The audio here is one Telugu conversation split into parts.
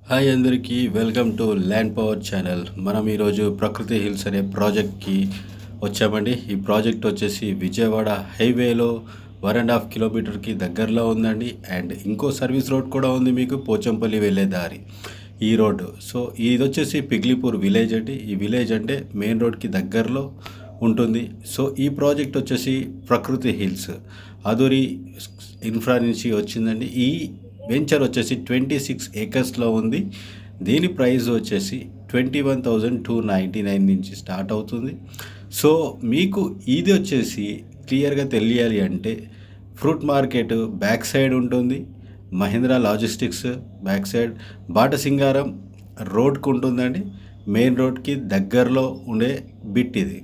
హాయ్ అందరికీ welcome to land power channel. మనం ఈరోజు ప్రకృతి హిల్స్ అనే ప్రాజెక్ట్కి వచ్చామండి. ఈ ప్రాజెక్ట్ వచ్చేసి విజయవాడ హైవేలో 1.5 కిలోమీటర్కి దగ్గరలో ఉందండి. అండ్ ఇంకో సర్వీస్ రోడ్ కూడా ఉంది మీకు, పోచంపల్లి వెళ్ళే దారి ఈ రోడ్డు. సో ఇది వచ్చేసి పిగ్లీపూర్ విలేజ్ అండి. ఈ విలేజ్ అంటే మెయిన్ రోడ్కి దగ్గరలో ఉంటుంది. సో ఈ ప్రాజెక్ట్ వచ్చేసి ప్రకృతి హిల్స్ అదూరి ఇన్ఫ్రా నుంచి వచ్చిందండి. ఈ వెంచర్ వచ్చేసి 26 ఏకర్స్లో ఉంది. దీని ప్రైస్ వచ్చేసి 21,299 నుంచి స్టార్ట్ అవుతుంది. సో మీకు ఇది వచ్చేసి క్లియర్గా తెలియాలి అంటే ఫ్రూట్ మార్కెట్ బ్యాక్ సైడ్ ఉంటుంది, Mahindra logistics back side, Batasingaram రోడ్కు ఉంటుందండి. మెయిన్ రోడ్కి దగ్గరలో ఉండే బిట్ ఇది.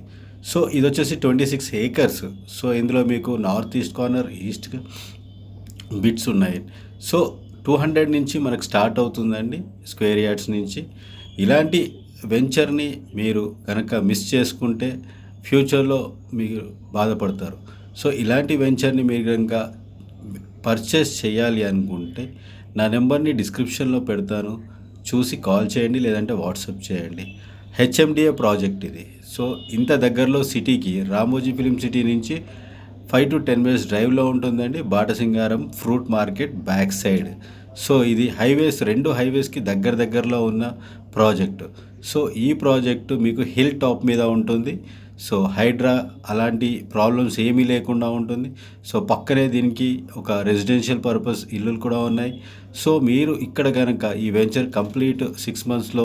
సో ఇది వచ్చేసి 26 ఏకర్స్. సో ఇందులో మీకు north east corner, east bits ఉన్నాయి. సో 200 నుంచి మనకు స్టార్ట్ అవుతుందండి స్క్వేర్ యార్డ్స్ నుంచి. ఇలాంటి వెంచర్ని మీరు కనుక మిస్ చేసుకుంటే ఫ్యూచర్లో మీరు బాధపడతారు. సో ఇలాంటి వెంచర్ని మీరు కనుక పర్చేస్ చేయాలి అనుకుంటే నా నెంబర్ని డిస్క్రిప్షన్లో పెడతాను, చూసి కాల్ చేయండి, లేదంటే వాట్సాప్ చేయండి. హెచ్ఎండిఏ ప్రాజెక్ట్ ఇది. సో ఇంత దగ్గరలో సిటీకి, రామోజీ ఫిలిం సిటీ నుంచి 5 to 10 మినిట్స్ డ్రైవ్లో ఉంటుందండి. Batasingaram fruit market back side. So ఇది రెండు హైవేస్కి దగ్గరలో ఉన్న ప్రాజెక్టు. సో ఈ ప్రాజెక్టు మీకు హిల్ టాప్ మీద ఉంటుంది. సో హైడ్రా అలాంటి ప్రాబ్లమ్స్ ఏమీ లేకుండా ఉంటుంది. సో పక్కనే దీనికి ఒక రెసిడెన్షియల్ పర్పస్ ఇల్లులు కూడా ఉన్నాయి. సో మీరు ఇక్కడ కనుక ఈ వెంచర్ కంప్లీట్ 6 మంత్స్లో